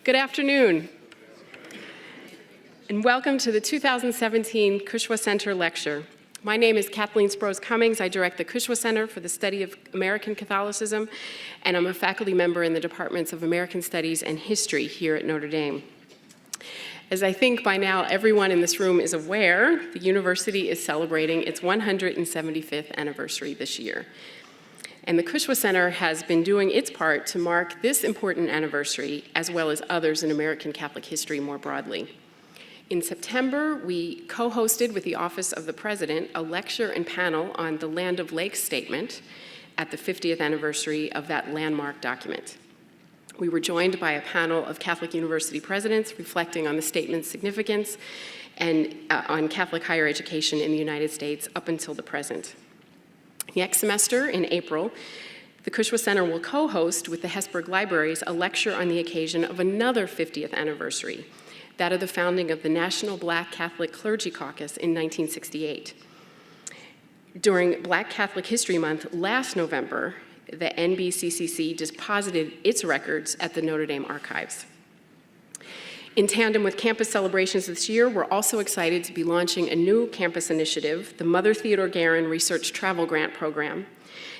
Good afternoon, and welcome to the 2017 Cushwa Center Lecture. My name is Kathleen Sprouse Cummings. I direct the Cushwa Center for the Study of American Catholicism, and I'm a faculty member in the Departments of American Studies and History here at Notre Dame. As I think by now everyone in this room is aware, the university is celebrating its 175th anniversary this year. And the Cushwa Center has been doing its part to mark this important anniversary, as well as others in American Catholic history more broadly. In September, we co-hosted with the Office of the President a lecture and panel on the Land of Lakes Statement at the 50th anniversary of that landmark document. We were joined by a panel of Catholic university presidents reflecting on the statement's significance and on Catholic higher education in the United States up until the present. Next semester, in April, the Cushwa Center will co-host with the Hesburgh Libraries a lecture on the occasion of another 50th anniversary, that of the founding of the National Black Catholic Clergy Caucus in 1968. During Black Catholic History Month last November, the NBCCC deposited its records at the Notre Dame archives. In tandem with campus celebrations this year, we're also excited to be launching a new campus initiative, the Mother Theodore Guerin Research Travel Grant Program.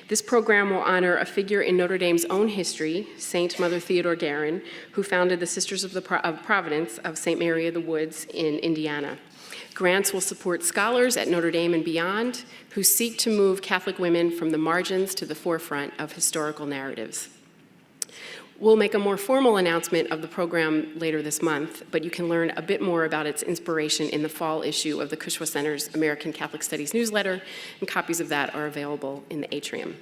This program will honor a figure in Notre Dame's own history, Saint Mother Theodore Guerin, who founded the Sisters of Providence of St. Mary of the Woods in Indiana. Grants will support scholars at Notre Dame and beyond who seek to move Catholic women from the margins to the forefront of historical narratives. We'll make a more formal announcement of the program later this month, but you can learn a bit more about its inspiration in the fall issue of the Cushwa Center's American Catholic Studies newsletter, and copies of that are available in the atrium.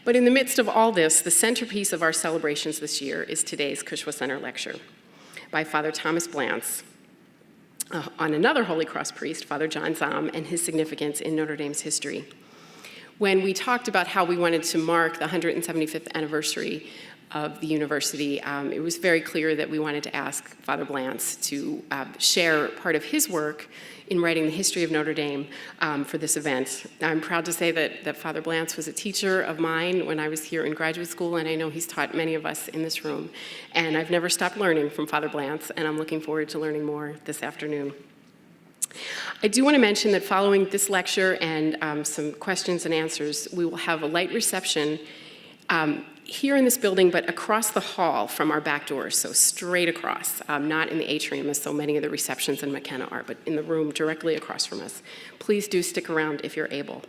But in the midst of all this, the centerpiece of our celebrations this year is today's Cushwa Center lecture by Father Thomas Blantz on another Holy Cross priest, Father John Zahm, and his significance in Notre Dame's history. When we talked about how we wanted to mark the 175th anniversary of the university, it was very clear that we wanted to ask Father Blantz to share part of his work in writing the history of Notre Dame for this event. I'm proud to say that Father Blantz was a teacher of mine when I was here in graduate school, and I know he's taught many of us in this room. And I've never stopped learning from Father Blantz, and I'm looking forward to learning more this afternoon. I do want to mention that following this lecture and some questions and answers, we will have a light reception here in this building, but across the hall from our back doors, so straight across, not in the atrium as so many of the receptions in McKenna are, but in the room directly across from us. Please do stick around if you're able.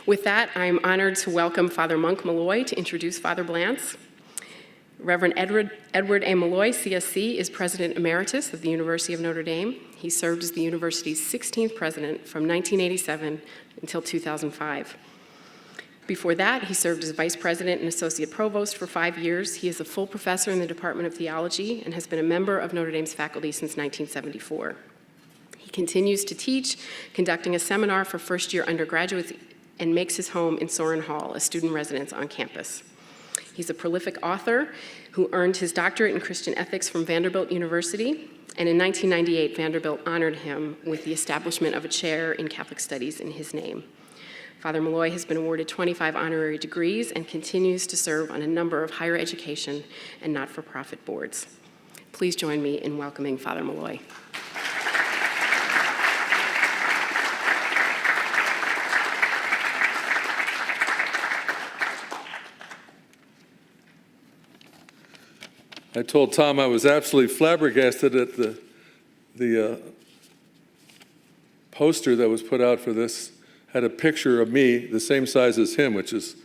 With that, I'm honored to welcome Father Monk Malloy to introduce Father Blantz. Reverend Edward A. Malloy, C.S.C, is President Emeritus of the University of Notre Dame. He served as the university's 16th president from 1987 until 2005. Before that, he served as vice president and associate provost for 5 years. He is a full professor in the Department of Theology and has been a member of Notre Dame's faculty since 1974. He continues to teach, conducting a seminar for first-year undergraduates, and makes his home in Soren Hall, a student residence on campus. He's a prolific author who earned his doctorate in Christian ethics from Vanderbilt University, and in 1998, Vanderbilt honored him with the establishment of a chair in Catholic Studies in his name. Father Malloy has been awarded 25 honorary degrees and continues to serve on a number of higher education and not-for-profit boards. Please join me in welcoming Father Malloy. I told Tom I was absolutely flabbergasted at the poster that was put out for this. Had a picture of me the same size as him, which is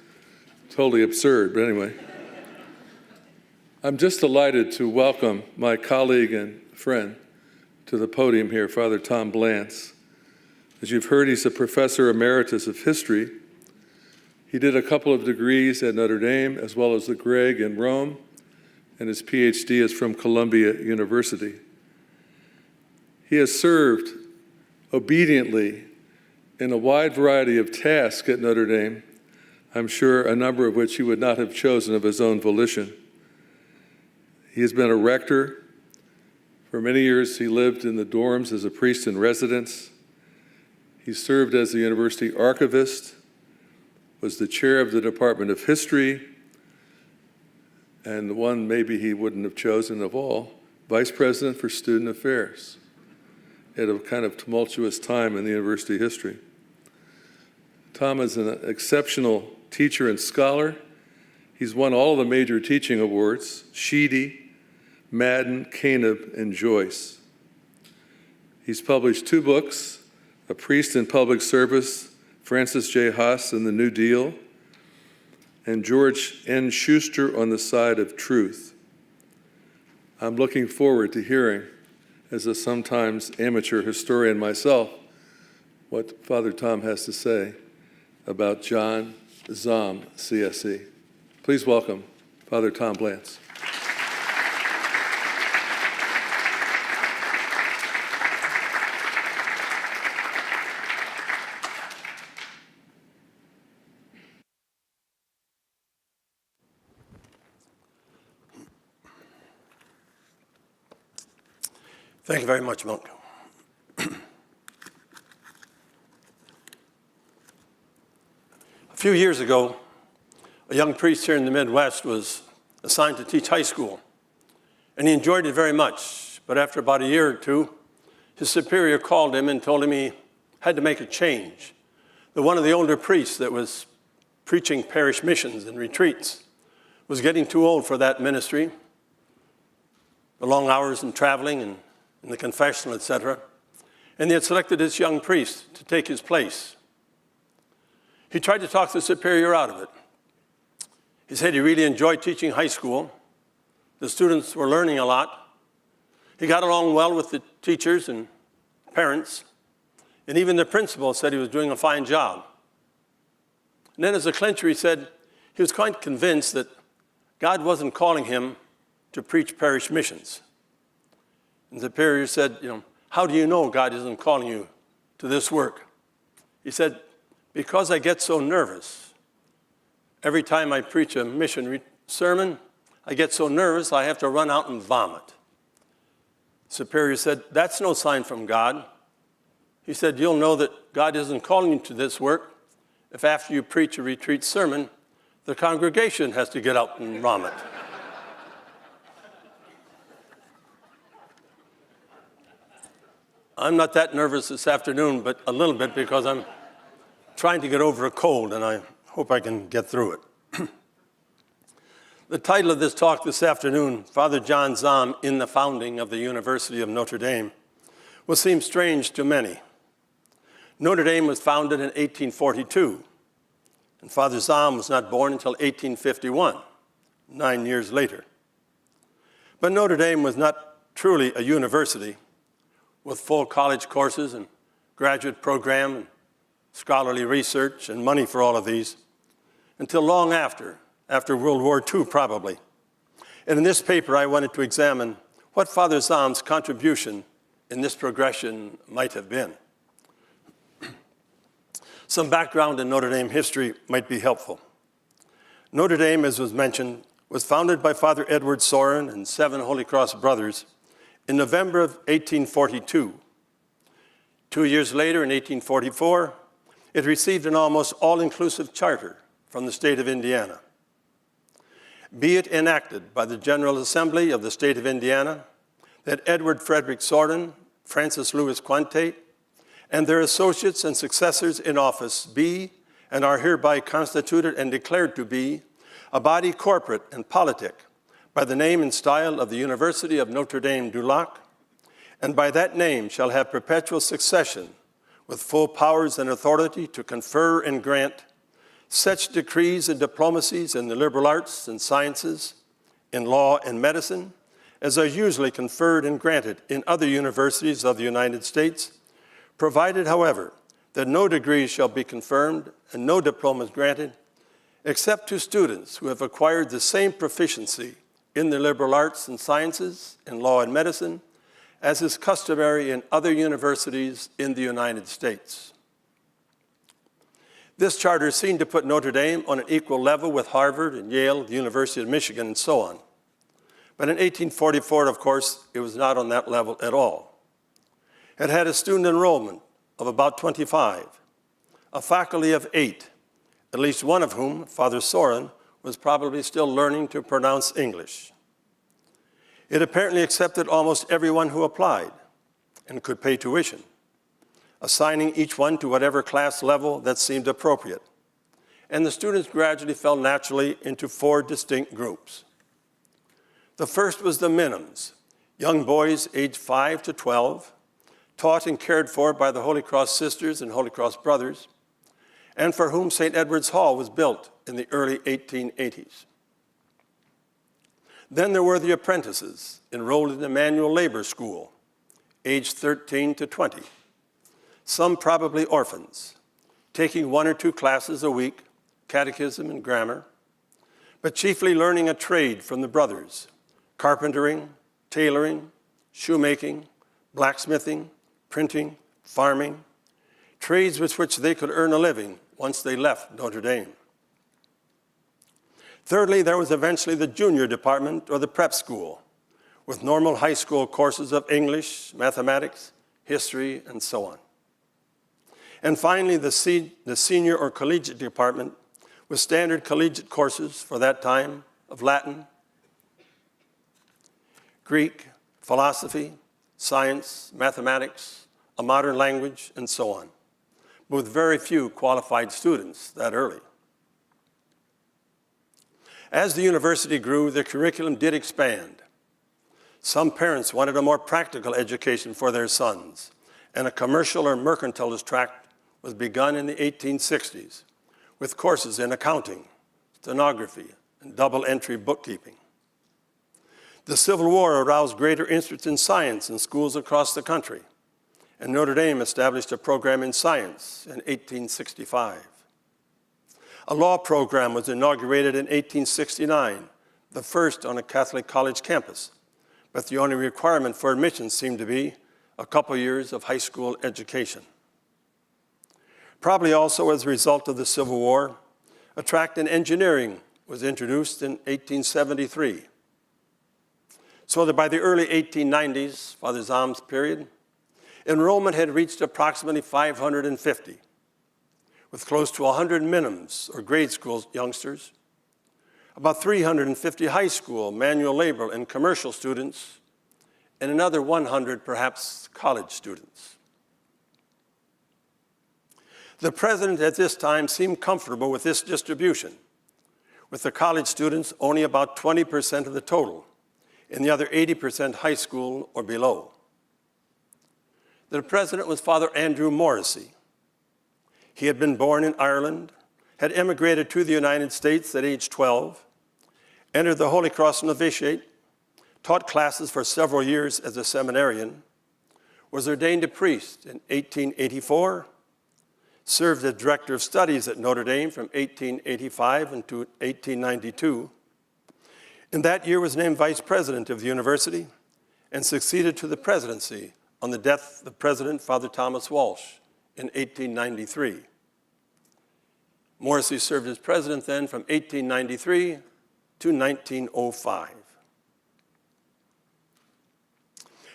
totally absurd, but anyway. I'm just delighted to welcome my colleague and friend to the podium here, Father Tom Blantz. As you've heard, he's a professor emeritus of history. He did a couple of degrees at Notre Dame, as well as the Greg in Rome, and his PhD is from Columbia University. He has served obediently in a wide variety of tasks at Notre Dame, I'm sure a number of which he would not have chosen of his own volition. He has been a rector. For many years, he lived in the dorms as a priest in residence. He served as the university archivist, was the chair of the Department of History, and the one maybe he wouldn't have chosen of all, Vice President for Student Affairs at a kind of tumultuous time in the university history. Tom is an exceptional teacher and scholar. He's won all the major teaching awards: Sheedy, Madden, Caneb, and Joyce. He's published 2 books, A Priest in Public Service, Francis J. Haas and the New Deal, and George N. Schuster on the Side of Truth. I'm looking forward to hearing, as a sometimes amateur historian myself, what Father Tom has to say about John Zahm, C.S.C. Please welcome Father Tom Blantz. Thank you very much, Monk. A few years ago, a young priest here in the Midwest was assigned to teach high school, and he enjoyed it very much. But after about a year or two, his superior called him and told him he had to make a change. That one of the older priests that was preaching parish missions and retreats was getting too old for that ministry, the long hours and traveling and in the confessional, etc. And they had selected this young priest to take his place. He tried to talk the superior out of it. He said he really enjoyed teaching high school. The students were learning a lot. He got along well with the teachers and parents. And even the principal said he was doing a fine job. And then as a clincher, he said he was quite convinced that God wasn't calling him to preach parish missions. And the superior said, how do you know God isn't calling you to this work? He said, because I get so nervous. Every time I preach a mission sermon, I get so nervous I have to run out and vomit. The superior said, that's no sign from God. He said, you'll know that God isn't calling you to this work if after you preach a retreat sermon, the congregation has to get up and vomit. I'm not that nervous this afternoon, but a little bit because I'm trying to get over a cold, and I hope I can get through it. The title of this talk this afternoon, Father John Zahm in the Founding of the University of Notre Dame, will seem strange to many. Notre Dame was founded in 1842, and Father Zahm was not born until 1851, 9 years later. But Notre Dame was not truly a university with full college courses and graduate program and scholarly research and money for all of these, until long after World War II probably. And in this paper, I wanted to examine what Father Zahm's contribution in this progression might have been. Some background in Notre Dame history might be helpful. Notre Dame, as was mentioned, was founded by Father Edward Sorin and 7 Holy Cross brothers in November of 1842. 2 years later, in 1844, it received an almost all-inclusive charter from the state of Indiana. Be it enacted by the General Assembly of the state of Indiana that Edward Frederick Sorin, Francis Louis Quantate, and their associates and successors in office be and are hereby constituted and declared to be a body corporate and politic by the name and style of the University of Notre Dame du Lac, and by that name shall have perpetual succession with full powers and authority to confer and grant such decrees and diplomacies in the liberal arts and sciences, in law and medicine, as are usually conferred and granted in other universities of the United States, provided, however, that no degrees shall be confirmed and no diplomas granted, except to students who have acquired the same proficiency in the liberal arts and sciences, in law and medicine, as is customary in other universities in the United States. This charter seemed to put Notre Dame on an equal level with Harvard and Yale, the University of Michigan, and so on. But in 1844, of course, it was not on that level at all. It had a student enrollment of about 25, a faculty of 8, at least one of whom, Father Sorin, was probably still learning to pronounce English. It apparently accepted almost everyone who applied and could pay tuition, assigning each one to whatever class level that seemed appropriate. And the students gradually fell naturally into 4 distinct groups. The first was the minims, young boys aged 5 to 12, taught and cared for by the Holy Cross Sisters and Holy Cross Brothers, and for whom St. Edward's Hall was built in the early 1880s. Then there were the apprentices, enrolled in the manual labor school, aged 13 to 20, some probably orphans, taking 1 or 2 classes a week, catechism and grammar, but chiefly learning a trade from the brothers, carpentering, tailoring, shoemaking, blacksmithing, printing, farming, trades with which they could earn a living once they left Notre Dame. Thirdly, there was eventually the junior department or the prep school, with normal high school courses of English, mathematics, history, and so on. And finally, the senior or collegiate department with standard collegiate courses for that time of Latin, Greek, philosophy, science, mathematics, a modern language, and so on, with very few qualified students that early. As the university grew, the curriculum did expand. Some parents wanted a more practical education for their sons, and a commercial or mercantilist track was begun in the 1860s, with courses in accounting, stenography, and double-entry bookkeeping. The Civil War aroused greater interest in science in schools across the country, and Notre Dame established a program in science in 1865. A law program was inaugurated in 1869, the first on a Catholic college campus, but the only requirement for admission seemed to be a couple years of high school education. Probably also as a result of the Civil War, a track in engineering was introduced in 1873. So that by the early 1890s, Father Zahm's period, enrollment had reached approximately 550, with close to 100 minims or grade school youngsters, about 350 high school, manual labor, and commercial students, and another 100 perhaps college students. The president at this time seemed comfortable with this distribution, with the college students only about 20% of the total, and the other 80% high school or below. The president was Father Andrew Morrissey. He had been born in Ireland, had emigrated to the United States at age 12, entered the Holy Cross novitiate, taught classes for several years as a seminarian, was ordained a priest in 1884, served as director of studies at Notre Dame from 1885 until 1892. In that year was named vice president of the university and succeeded to the presidency on the death of President Father Thomas Walsh in 1893. Morrissey served as president then from 1893 to 1905.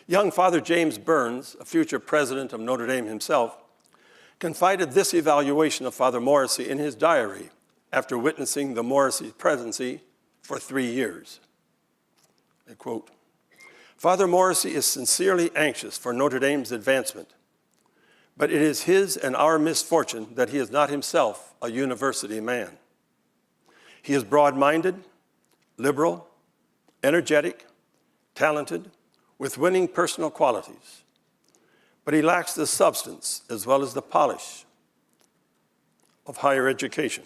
Young Father James Burns, a future president of Notre Dame himself, confided this evaluation of Father Morrissey in his diary after witnessing the Morrissey presidency for 3 years. I quote, "Father Morrissey is sincerely anxious for Notre Dame's advancement, but it is his and our misfortune that he is not himself a university man. He is broad-minded, liberal, energetic, talented, with winning personal qualities, but he lacks the substance as well as the polish of higher education.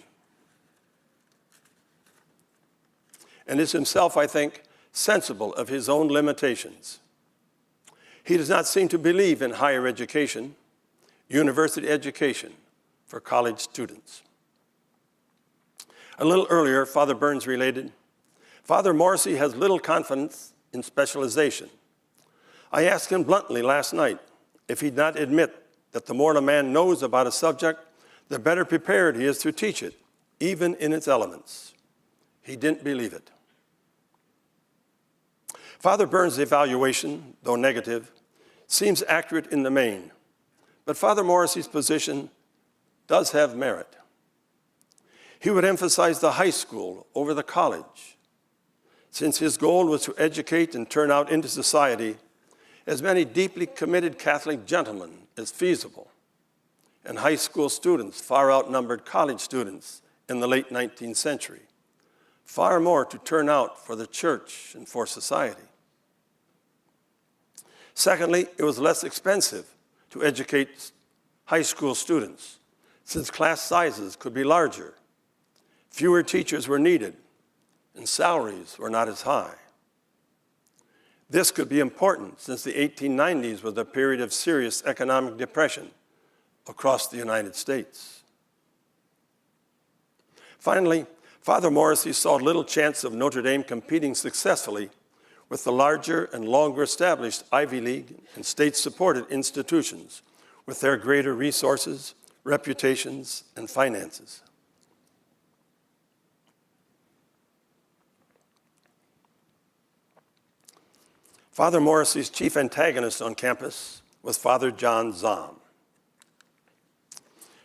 And is himself, I think, sensible of his own limitations. He does not seem to believe in higher education, university education for college students." A little earlier, Father Burns related, "Father Morrissey has little confidence in specialization. I asked him bluntly last night if he'd not admit that the more a man knows about a subject, the better prepared he is to teach it, even in its elements. He didn't believe it." Father Burns' evaluation, though negative, seems accurate in the main, but Father Morrissey's position does have merit. He would emphasize the high school over the college, since his goal was to educate and turn out into society as many deeply committed Catholic gentlemen as feasible, and high school students far outnumbered college students in the late 19th century, far more to turn out for the church and for society. Secondly, it was less expensive to educate high school students, since class sizes could be larger, fewer teachers were needed, and salaries were not as high. This could be important since the 1890s was a period of serious economic depression across the United States. Finally, Father Morrissey saw little chance of Notre Dame competing successfully with the larger and longer established Ivy League and state-supported institutions with their greater resources, reputations, and finances. Father Morrissey's chief antagonist on campus was Father John Zahm.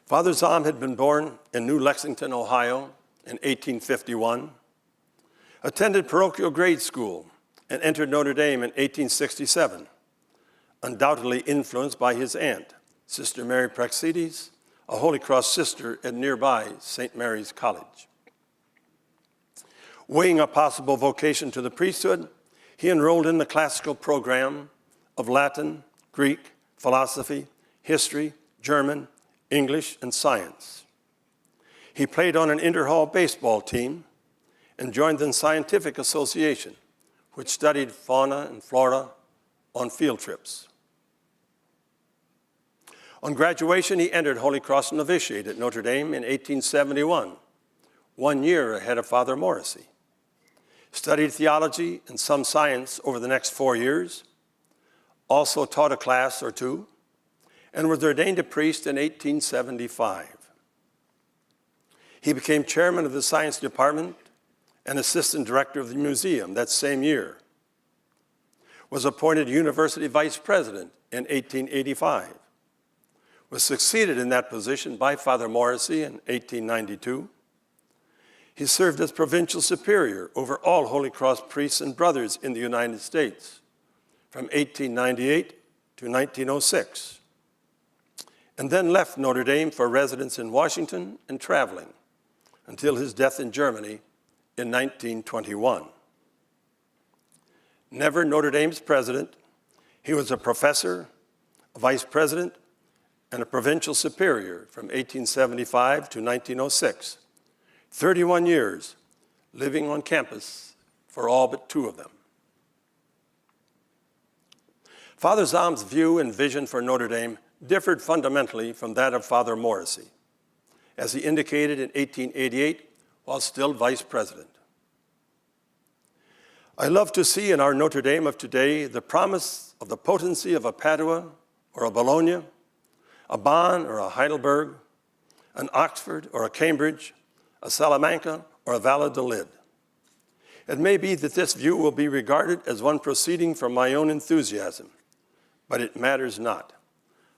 Father Zahm had been born in New Lexington, Ohio in 1851, attended parochial grade school, and entered Notre Dame in 1867, undoubtedly influenced by his aunt, Sister Mary Praxedes, a Holy Cross sister at nearby St. Mary's College. Weighing a possible vocation to the priesthood, he enrolled in the classical program of Latin, Greek, philosophy, history, German, English, and science. He played on an inter-hall baseball team and joined the Scientific Association, which studied fauna and flora on field trips. On graduation, he entered Holy Cross Novitiate at Notre Dame in 1871, 1 year ahead of Father Morrissey. Studied theology and some science over the next 4 years, also taught a class or two, and was ordained a priest in 1875. He became chairman of the science department and assistant director of the museum that same year, was appointed university vice president in 1885, was succeeded in that position by Father Morrissey in 1892. He served as provincial superior over all Holy Cross priests and brothers in the United States from 1898 to 1906, and then left Notre Dame for residence in Washington and traveling until his death in Germany in 1921. Never Notre Dame's president, he was a professor, a vice president, and a provincial superior from 1875 to 1906, 31 years living on campus for all but 2 of them. Father Zahm's view and vision for Notre Dame differed fundamentally from that of Father Morrissey, as he indicated in 1888 while still vice president. I love to see in our Notre Dame of today the promise of the potency of a Padua or a Bologna, a Bonn or a Heidelberg, an Oxford or a Cambridge, a Salamanca or a Valladolid. It may be that this view will be regarded as one proceeding from my own enthusiasm, but it matters not.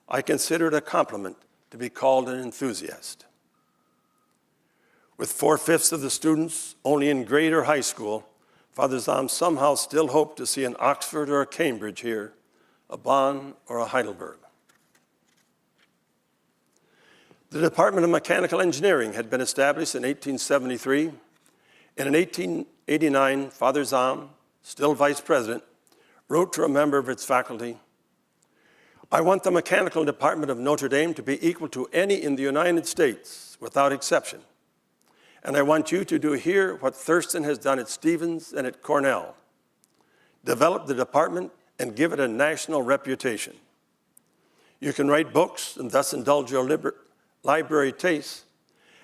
I consider it a compliment to be called an enthusiast. With 4/5 of the students only in grade or high school, Father Zahm somehow still hoped to see an Oxford or a Cambridge here, a Bonn or a Heidelberg. The Department of Mechanical Engineering had been established in 1873, and in 1889, Father Zahm, still vice president, wrote to a member of its faculty, "I want the mechanical department of Notre Dame to be equal to any in the United States, without exception. And I want you to do here what Thurston has done at Stevens and at Cornell. Develop the department and give it a national reputation. You can write books and thus indulge your library tastes,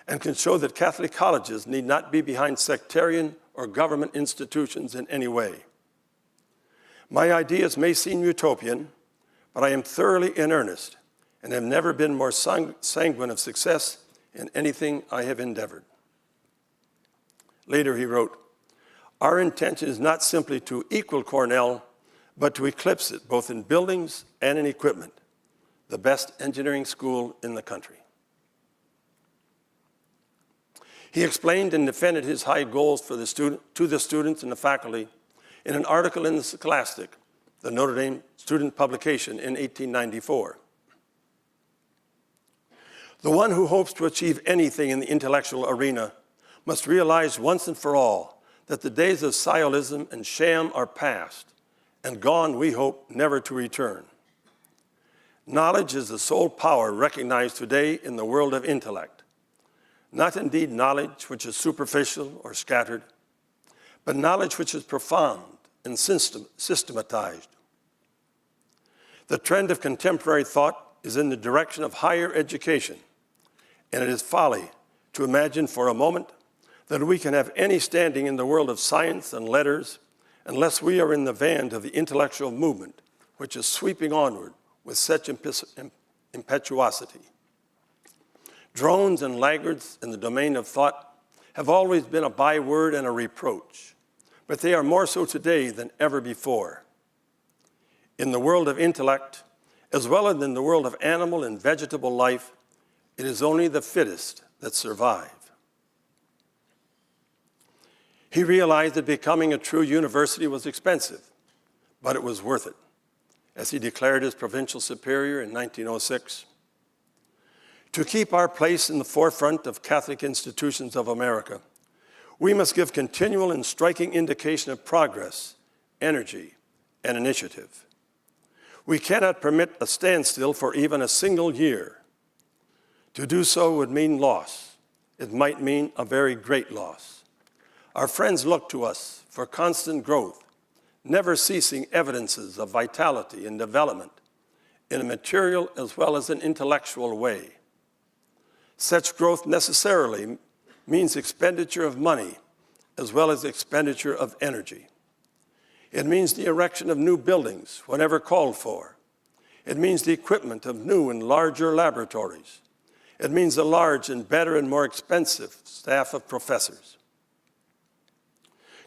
and can show that Catholic colleges need not be behind sectarian or government institutions in any way. My ideas may seem utopian, but I am thoroughly in earnest and have never been more sanguine of success in anything I have endeavored." Later he wrote, "Our intention is not simply to equal Cornell, but to eclipse it both in buildings and in equipment, the best engineering school in the country." He explained and defended his high goals to the students and the faculty in an article in the Scholastic, the Notre Dame student publication in 1894. The one who hopes to achieve anything in the intellectual arena must realize once and for all that the days of sciolism and sham are past and gone, we hope, never to return. Knowledge is the sole power recognized today in the world of intellect. Not indeed knowledge which is superficial or scattered, but knowledge which is profound and systematized. The trend of contemporary thought is in the direction of higher education, and it is folly to imagine for a moment that we can have any standing in the world of science and letters unless we are in the van of the intellectual movement, which is sweeping onward with such impetuosity. Drones and laggards in the domain of thought have always been a byword and a reproach, but they are more so today than ever before. In the world of intellect, as well as in the world of animal and vegetable life, it is only the fittest that survive. He realized that becoming a true university was expensive, but it was worth it, as he declared as provincial superior in 1906. To keep our place in the forefront of Catholic institutions of America, we must give continual and striking indication of progress, energy, and initiative. We cannot permit a standstill for even a single year. To do so would mean loss. It might mean a very great loss. Our friends look to us for constant growth, never ceasing evidences of vitality and development in a material as well as an intellectual way. Such growth necessarily means expenditure of money as well as expenditure of energy. It means the erection of new buildings whenever called for. It means the equipment of new and larger laboratories. It means a large and better and more expensive staff of professors.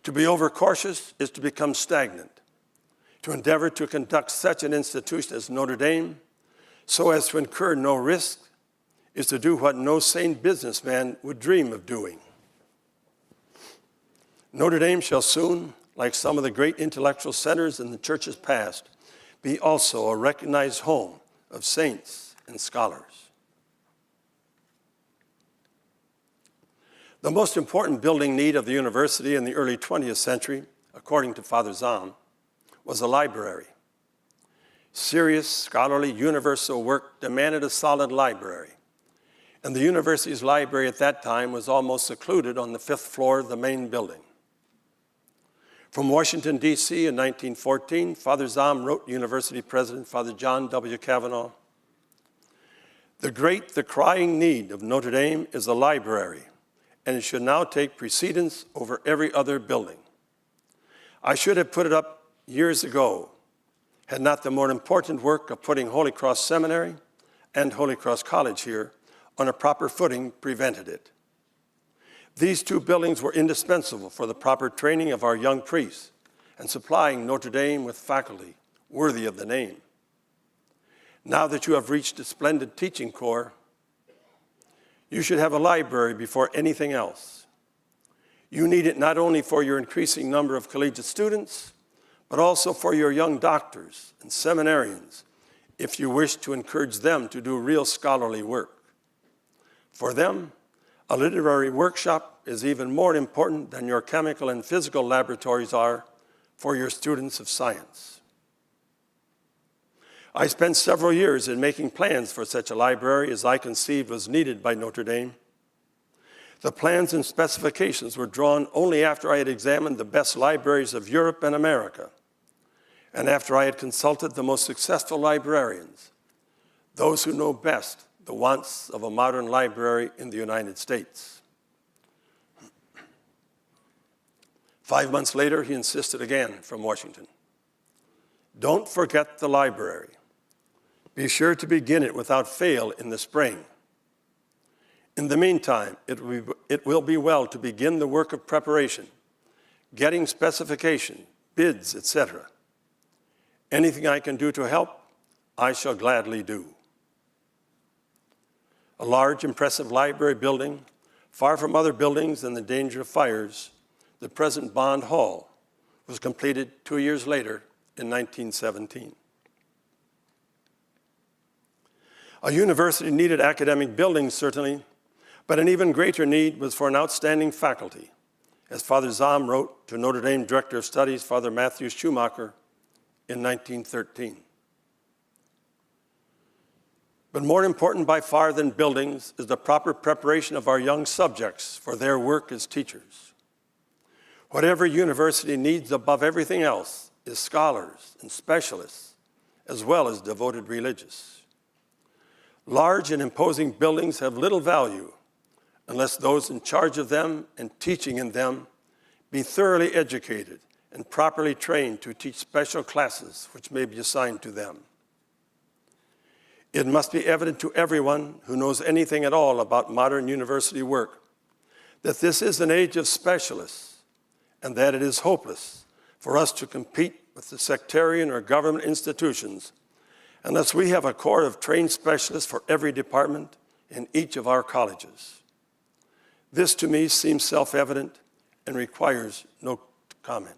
To be overcautious is to become stagnant. To endeavor to conduct such an institution as Notre Dame so as to incur no risk is to do what no sane businessman would dream of doing. Notre Dame shall soon, like some of the great intellectual centers in the church's past, be also a recognized home of saints and scholars. The most important building need of the university in the early 20th century, according to Father Zahm, was a library. Serious, scholarly, universal work demanded a solid library. And the university's library at that time was almost secluded on the 5th floor of the main building. From Washington, D.C. in 1914, Father Zahm wrote University President Father John W. Kavanaugh, the crying need of Notre Dame is a library, and it should now take precedence over every other building. I should have put it up years ago, had not the more important work of putting Holy Cross Seminary and Holy Cross College here on a proper footing prevented it. These two buildings were indispensable for the proper training of our young priests and supplying Notre Dame with faculty worthy of the name. Now that you have reached a splendid teaching corps, you should have a library before anything else. You need it not only for your increasing number of collegiate students, but also for your young doctors and seminarians, if you wish to encourage them to do real scholarly work. For them, a literary workshop is even more important than your chemical and physical laboratories are for your students of science. I spent several years in making plans for such a library as I conceived was needed by Notre Dame. The plans and specifications were drawn only after I had examined the best libraries of Europe and America, and after I had consulted the most successful librarians, those who know best the wants of a modern library in the United States. 5 months later, he insisted again from Washington, don't forget the library. Be sure to begin it without fail in the spring. In the meantime, it will be well to begin the work of preparation, getting specification, bids, etc. Anything I can do to help, I shall gladly do. A large, impressive library building, far from other buildings and the danger of fires, the present Bond Hall was completed 2 years later in 1917. A university needed academic buildings, certainly, but an even greater need was for an outstanding faculty, as Father Zahm wrote to Notre Dame Director of Studies, Father Matthew Schumacher, in 1913. But more important by far than buildings is the proper preparation of our young subjects for their work as teachers. Whatever university needs above everything else is scholars and specialists, as well as devoted religious. Large and imposing buildings have little value unless those in charge of them and teaching in them be thoroughly educated and properly trained to teach special classes which may be assigned to them. It must be evident to everyone who knows anything at all about modern university work that this is an age of specialists and that it is hopeless for us to compete with the sectarian or government institutions unless we have a corps of trained specialists for every department in each of our colleges. This to me seems self-evident and requires no comment.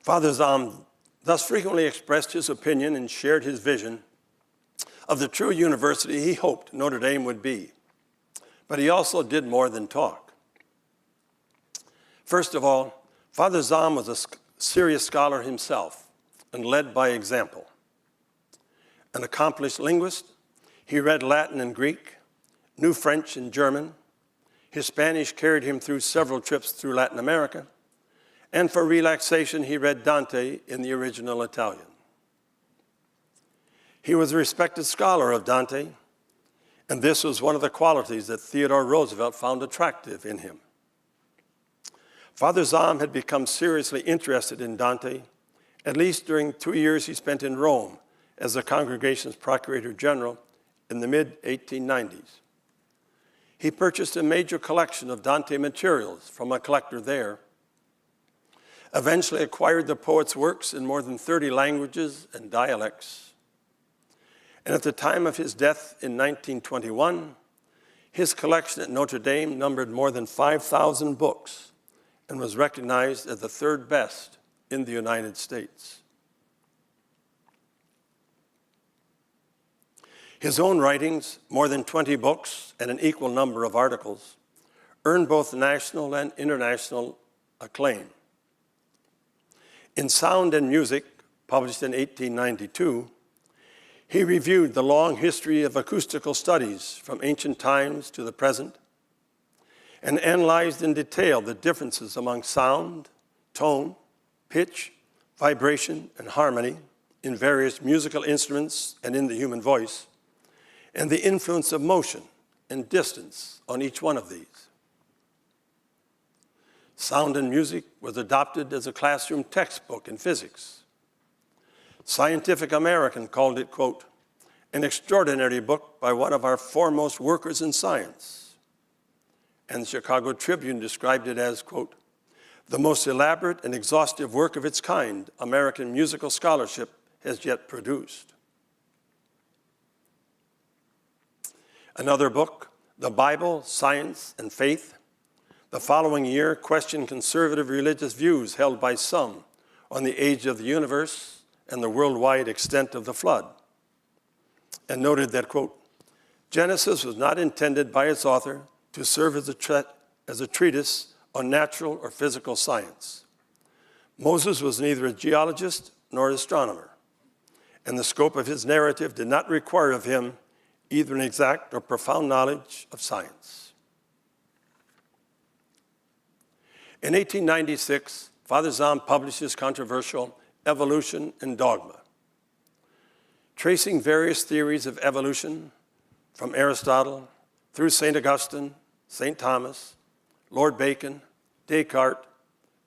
Father Zahm thus frequently expressed his opinion and shared his vision of the true university he hoped Notre Dame would be. But he also did more than talk. First of all, Father Zahm was a serious scholar himself and led by example. An accomplished linguist, he read Latin and Greek, knew French and German. His Spanish carried him through several trips through Latin America. And for relaxation, he read Dante in the original Italian. He was a respected scholar of Dante, and this was one of the qualities that Theodore Roosevelt found attractive in him. Father Zahm had become seriously interested in Dante, at least during 2 years he spent in Rome as the congregation's Procurator General in the mid-1890s. He purchased a major collection of Dante materials from a collector there, eventually acquired the poet's works in more than 30 languages and dialects. And at the time of his death in 1921, his collection at Notre Dame numbered more than 5,000 books and was recognized as the third best in the United States. His own writings, more than 20 books and an equal number of articles, earned both national and international acclaim. In Sound and Music, published in 1892, he reviewed the long history of acoustical studies from ancient times to the present and analyzed in detail the differences among sound, tone, pitch, vibration, and harmony in various musical instruments and in the human voice, and the influence of motion and distance on each one of these. Sound and Music was adopted as a classroom textbook in physics. Scientific American called it, quote, an extraordinary book by one of our foremost workers in science. And the Chicago Tribune described it as, quote, the most elaborate and exhaustive work of its kind American musical scholarship has yet produced. Another book, The Bible, Science, and Faith, the following year questioned conservative religious views held by some on the age of the universe and the worldwide extent of the flood, and noted that, quote, Genesis was not intended by its author to serve as a treatise on natural or physical science. Moses was neither a geologist nor an astronomer, and the scope of his narrative did not require of him either an exact or profound knowledge of science. In 1896, Father Zahm published his controversial Evolution and Dogma, tracing various theories of evolution from Aristotle through St. Augustine, St. Thomas, Lord Bacon, Descartes,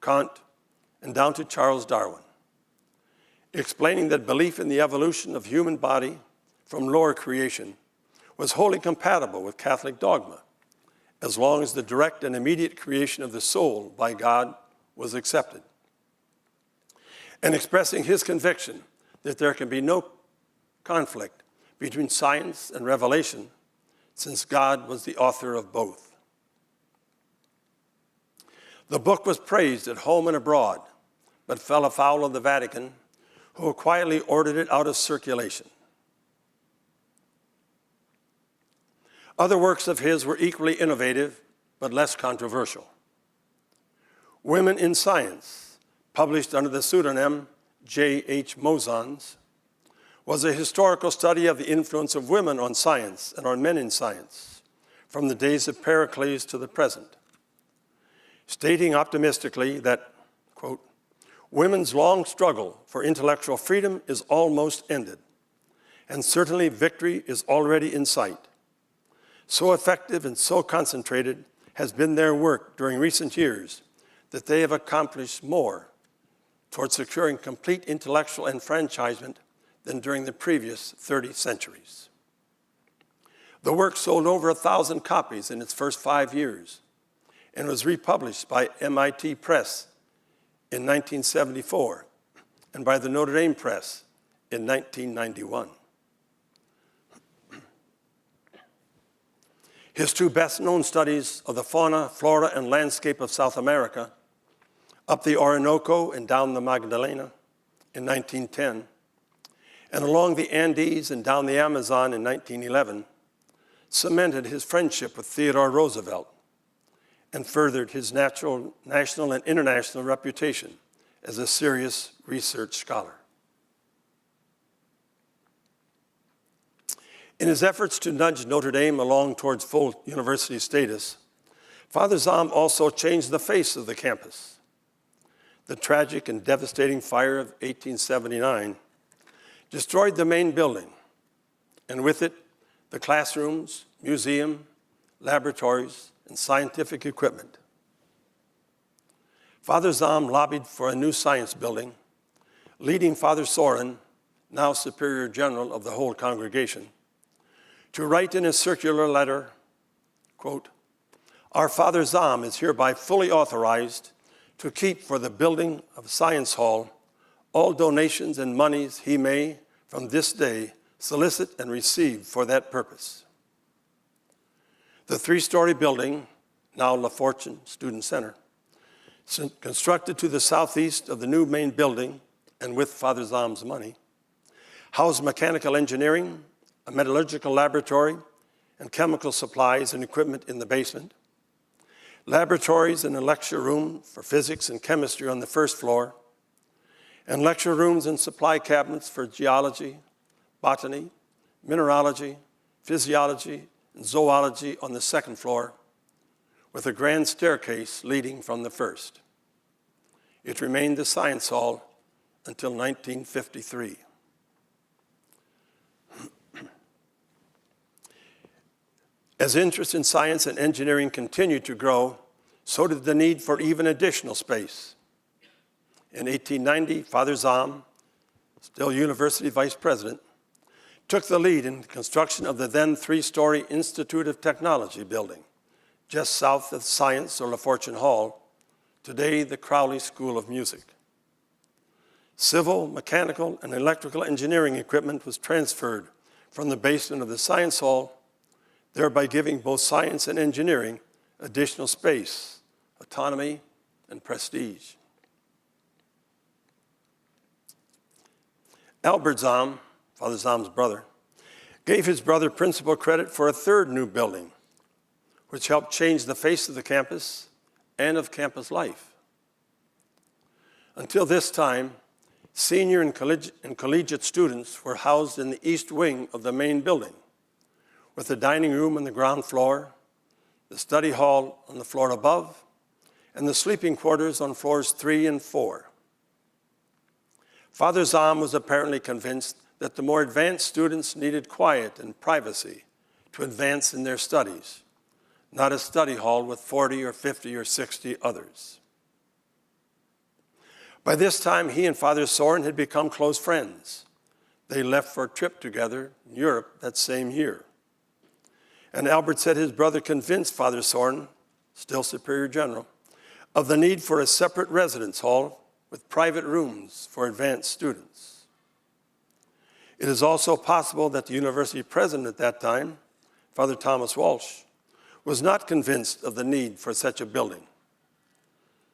Kant, and down to Charles Darwin, explaining that belief in the evolution of human body from lower creation was wholly compatible with Catholic dogma, as long as the direct and immediate creation of the soul by God was accepted. and expressing his conviction that there can be no conflict between science and revelation, since God was the author of both. The book was praised at home and abroad, but fell afoul of the Vatican, who quietly ordered it out of circulation. Other works of his were equally innovative, but less controversial. Women in Science, published under the pseudonym J.H. Mozans, was a historical study of the influence of women on science and on men in science, from the days of Pericles to the present, stating optimistically that, quote, women's long struggle for intellectual freedom is almost ended, and certainly victory is already in sight. So effective and so concentrated has been their work during recent years that they have accomplished more towards securing complete intellectual enfranchisement than during the previous 30 centuries. The work sold over 1,000 copies in its first 5 years and was republished by MIT Press in 1974 and by the Notre Dame Press in 1991. His two best-known studies of the fauna, flora, and landscape of South America, up the Orinoco and down the Magdalena in 1910, and along the Andes and down the Amazon in 1911, cemented his friendship with Theodore Roosevelt and furthered his national and international reputation as a serious research scholar. In his efforts to nudge Notre Dame along towards full university status, Father Zahm also changed the face of the campus. The tragic and devastating fire of 1879 destroyed the main building, and with it, the classrooms, museum, laboratories, and scientific equipment. Father Zahm lobbied for a new science building, leading Father Sorin, now Superior General of the whole congregation, to write in a circular letter, quote, our Father Zahm is hereby fully authorized to keep for the building of a science hall all donations and monies he may, from this day, solicit and receive for that purpose. The 3-story building, now La Fortune Student Center, constructed to the southeast of the new main building and with Father Zahm's money, housed mechanical engineering, a metallurgical laboratory, and chemical supplies and equipment in the basement, laboratories and a lecture room for physics and chemistry on the first floor, and lecture rooms and supply cabinets for geology, botany, mineralogy, physiology, and zoology on the second floor, with a grand staircase leading from the first. It remained the science hall until 1953. As interest in science and engineering continued to grow, so did the need for even additional space. In 1890, Father Zahm, still university vice president, took the lead in the construction of the then 3-story Institute of Technology building, just south of Science or La Fortune Hall, today the Crowley School of Music. Civil, mechanical, and electrical engineering equipment was transferred from the basement of the Science Hall, thereby giving both science and engineering additional space, autonomy, and prestige. Albert Zahm, Father Zahm's brother, gave his brother principal credit for a 3rd new building, which helped change the face of the campus and of campus life. Until this time, senior and collegiate students were housed in the east wing of the main building, with the dining room on the ground floor, the study hall on the floor above, and the sleeping quarters on floors 3 and 4. Father Zahm was apparently convinced that the more advanced students needed quiet and privacy to advance in their studies, not a study hall with 40 or 50 or 60 others. By this time, he and Father Sorin had become close friends. They left for a trip together in Europe that same year. And Albert said his brother convinced Father Sorin, still Superior General, of the need for a separate residence hall with private rooms for advanced students. It is also possible that the university president at that time, Father Thomas Walsh, was not convinced of the need for such a building,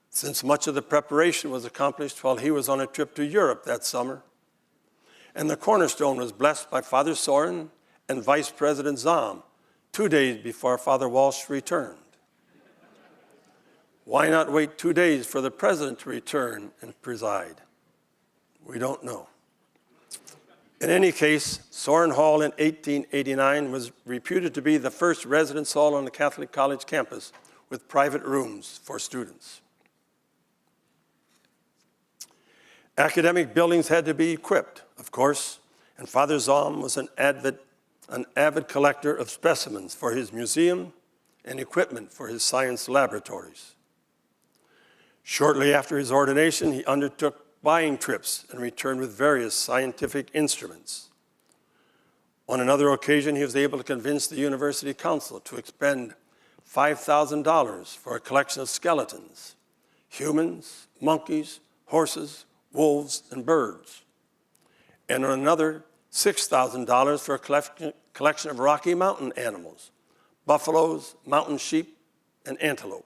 since much of the preparation was accomplished while he was on a trip to Europe that summer, and the cornerstone was blessed by Father Soren and Vice President Zahm 2 days before Father Walsh returned. Why not wait 2 days for the president to return and preside? We don't know. In any case, Soren Hall in 1889 was reputed to be the first residence hall on the Catholic College campus with private rooms for students. Academic buildings had to be equipped, of course, and Father Zahm was an avid collector of specimens for his museum and equipment for his science laboratories. Shortly after his ordination, he undertook buying trips and returned with various scientific instruments. On another occasion, he was able to convince the university council to expend $5,000 for a collection of skeletons, humans, monkeys, horses, wolves, and birds, and on another, $6,000 for a collection of Rocky Mountain animals, buffaloes, mountain sheep, and antelope.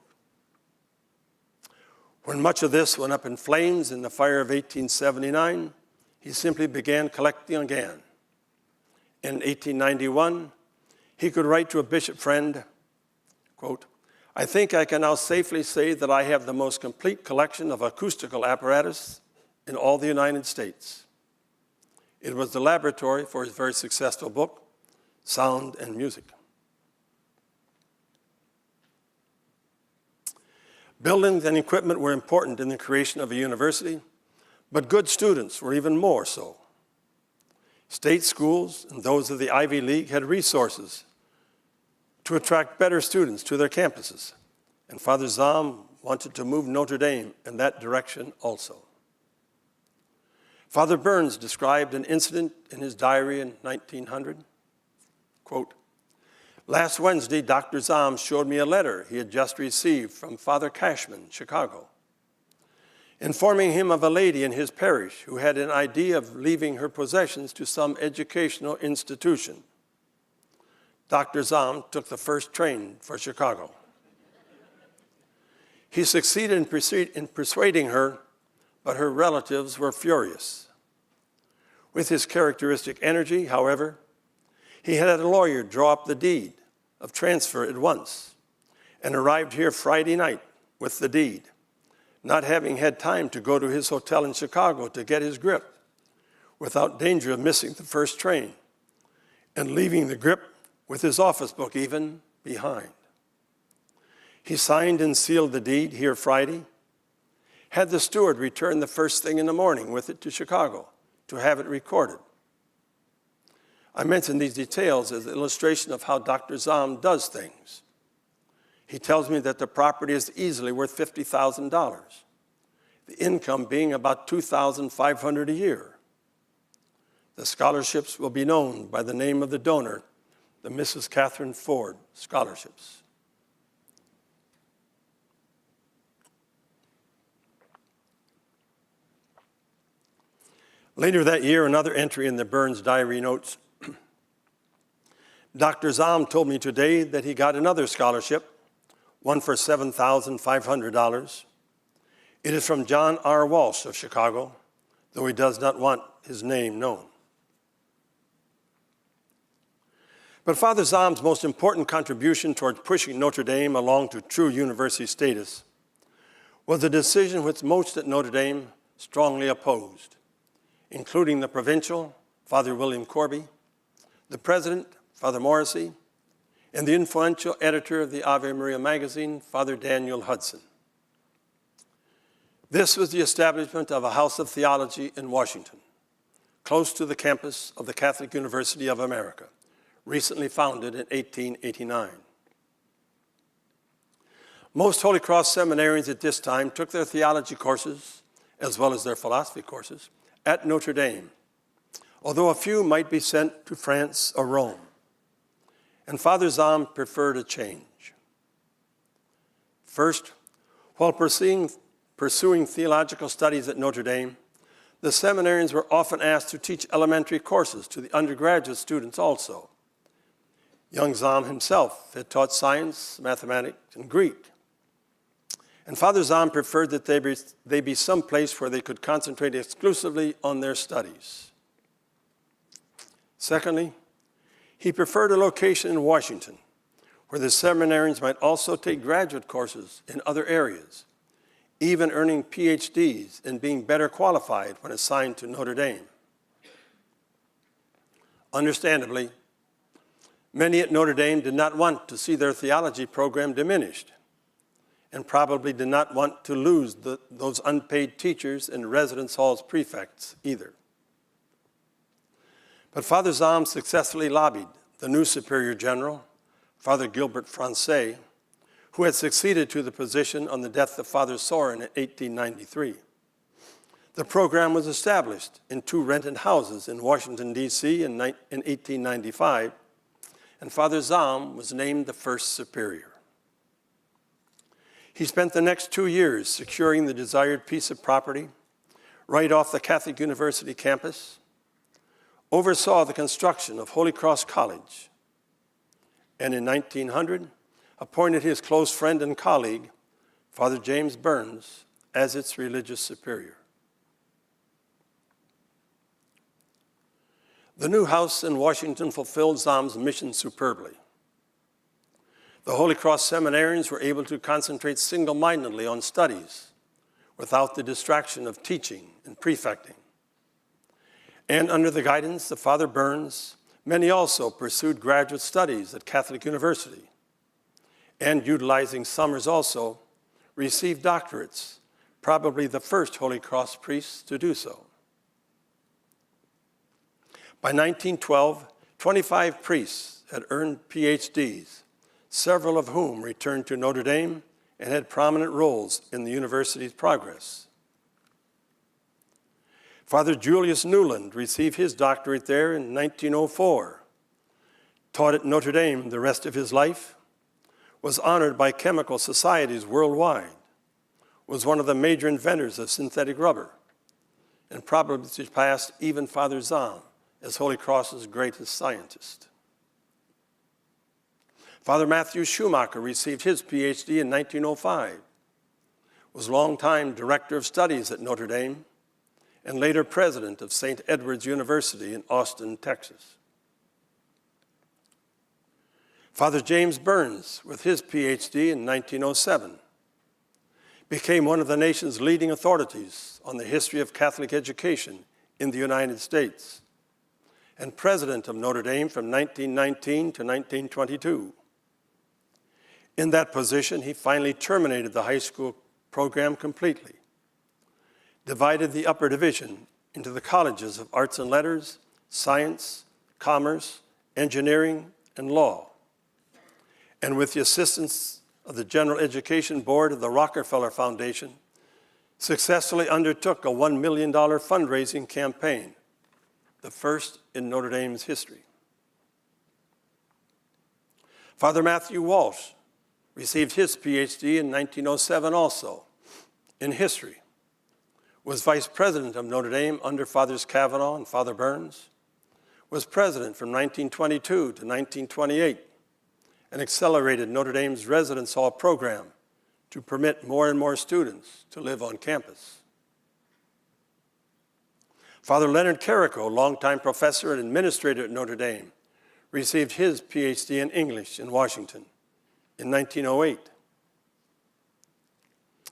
When much of this went up in flames in the fire of 1879, he simply began collecting again. In 1891, he could write to a bishop friend, quote, "I think I can now safely say that I have the most complete collection of acoustical apparatus in all the United States." It was the laboratory for his very successful book, Sound and Music. Buildings and equipment were important in the creation of a university, but good students were even more so. State schools and those of the Ivy League had resources to attract better students to their campuses, and Father Zahm wanted to move Notre Dame in that direction also. Father Burns described an incident in his diary in 1900, quote, "Last Wednesday, Dr. Zahm showed me a letter he had just received from Father Cashman, Chicago, informing him of a lady in his parish who had an idea of leaving her possessions to some educational institution. Dr. Zahm took the first train for Chicago. He succeeded in persuading her, but her relatives were furious. With his characteristic energy, however, he had a lawyer draw up the deed of transfer at once and arrived here Friday night with the deed, not having had time to go to his hotel in Chicago to get his grip without danger of missing the first train and leaving the grip with his office book even behind. He signed and sealed the deed here Friday, had the steward return the first thing in the morning with it to Chicago to have it recorded. I mention these details as an illustration of how Dr. Zahm does things. He tells me that the property is easily worth $50,000, the income being about $2,500 a year. The scholarships will be known by the name of the donor, the Mrs. Catherine Ford Scholarships. Later that year, another entry in the Burns diary notes, Dr. Zahm told me today that he got another scholarship, one for $7,500. It is from John R. Walsh of Chicago, though he does not want his name known. But Father Zahm's most important contribution toward pushing Notre Dame along to true university status was a decision which most at Notre Dame strongly opposed, including the provincial, Father William Corby, the president, Father Morrissey, and the influential editor of the Ave Maria magazine, Father Daniel Hudson. This was the establishment of a house of theology in Washington, close to the campus of the Catholic University of America, recently founded in 1889. Most Holy Cross seminarians at this time took their theology courses, as well as their philosophy courses, at Notre Dame, although a few might be sent to France or Rome. And Father Zahm preferred a change. First, while pursuing pursuing theological studies at Notre Dame, the seminarians were often asked to teach elementary courses to the undergraduate students also. Young Zahm himself had taught science, mathematics, and Greek. And Father Zahm preferred that they be someplace where they could concentrate exclusively on their studies. Secondly, he preferred a location in Washington where the seminarians might also take graduate courses in other areas, even earning PhDs and being better qualified when assigned to Notre Dame. Understandably, many at Notre Dame did not want to see their theology program diminished and probably did not want to lose those unpaid teachers and residence halls prefects either. But Father Zahm successfully lobbied the new Superior General, Father Gilbert Francais, who had succeeded to the position on the death of Father Sorin in 1893. The program was established in 2 rented houses in Washington, D.C. in 1895, and Father Zahm was named the first superior. He spent the next 2 years securing the desired piece of property right off the Catholic University campus, oversaw the construction of Holy Cross College, and in 1900, appointed his close friend and colleague, Father James Burns, as its religious superior. The new house in Washington fulfilled Zahm's mission superbly. The Holy Cross seminarians were able to concentrate single-mindedly on studies without the distraction of teaching and prefecting. And under the guidance of Father Burns, many also pursued graduate studies at Catholic University, and utilizing summers also, received doctorates, probably the first Holy Cross priests to do so. By 1912, 25 priests had earned PhDs, several of whom returned to Notre Dame and had prominent roles in the university's progress. Father Julius Newland received his doctorate there in 1904, taught at Notre Dame the rest of his life, was honored by chemical societies worldwide, was one of the major inventors of synthetic rubber, and probably surpassed even Father Zahm as Holy Cross's greatest scientist. Father Matthew Schumacher received his PhD in 1905, was longtime director of studies at Notre Dame, and later president of St. Edward's University in Austin, Texas. Father James Burns, with his PhD in 1907, became one of the nation's leading authorities on the history of Catholic education in the United States, and president of Notre Dame from 1919 to 1922. In that position, he finally terminated the high school program completely, divided the upper division into the colleges of arts and letters, science, commerce, engineering, and law, and with the assistance of the General Education Board of the Rockefeller Foundation, successfully undertook a $1 million fundraising campaign, the first in Notre Dame's history. Father Matthew Walsh received his PhD in 1907 also, in history, was vice president of Notre Dame under Fathers Kavanaugh and Father Burns, was president from 1922 to 1928, and accelerated Notre Dame's residence hall program to permit more and more students to live on campus. Father Leonard Carrico, longtime professor and administrator at Notre Dame, received his PhD in English in Washington in 1908.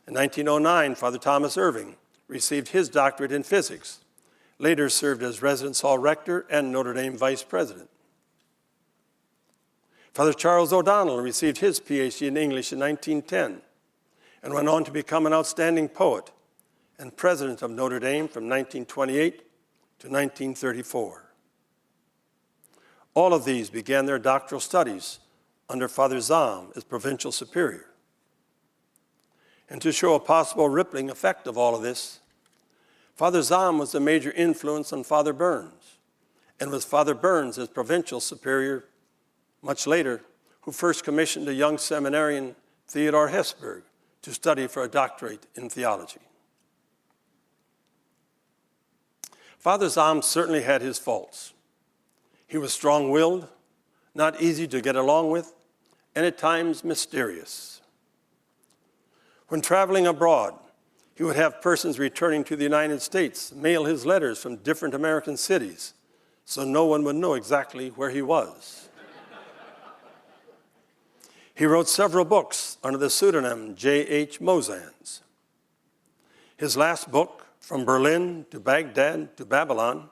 In 1909, Father Thomas Irving received his doctorate in physics, later served as residence hall rector and Notre Dame vice president. Father Charles O'Donnell received his PhD in English in 1910 and went on to become an outstanding poet and president of Notre Dame from 1928 to 1934. All of these began their doctoral studies under Father Zahm as provincial superior. And to show a possible rippling effect of all of this, Father Zahm was a major influence on Father Burns, and was Father Burns as provincial superior much later who first commissioned a young seminarian, Theodore Hesburgh, to study for a doctorate in theology. Father Zahm certainly had his faults. He was strong-willed, not easy to get along with, and at times mysterious. When traveling abroad, he would have persons returning to the United States mail his letters from different American cities, so no one would know exactly where he was. He wrote several books under the pseudonym J.H. Mozans. His last book, From Berlin to Baghdad to Babylon,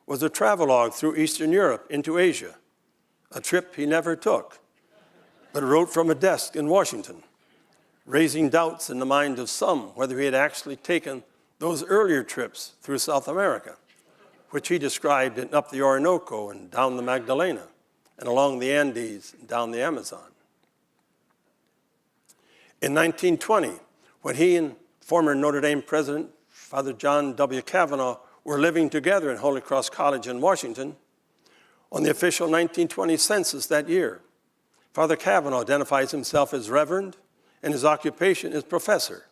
was a travelogue through Eastern Europe into Asia, a trip he never took, but wrote from a desk in Washington, raising doubts in the mind of some whether he had actually taken those earlier trips through South America, which he described in up the Orinoco and down the Magdalena, and along the Andes and down the Amazon. In 1920, when he and former Notre Dame president, Father John W. Kavanaugh, were living together in Holy Cross College in Washington, on the official 1920 census that year, Father Kavanaugh identifies himself as reverend, and his occupation is professor.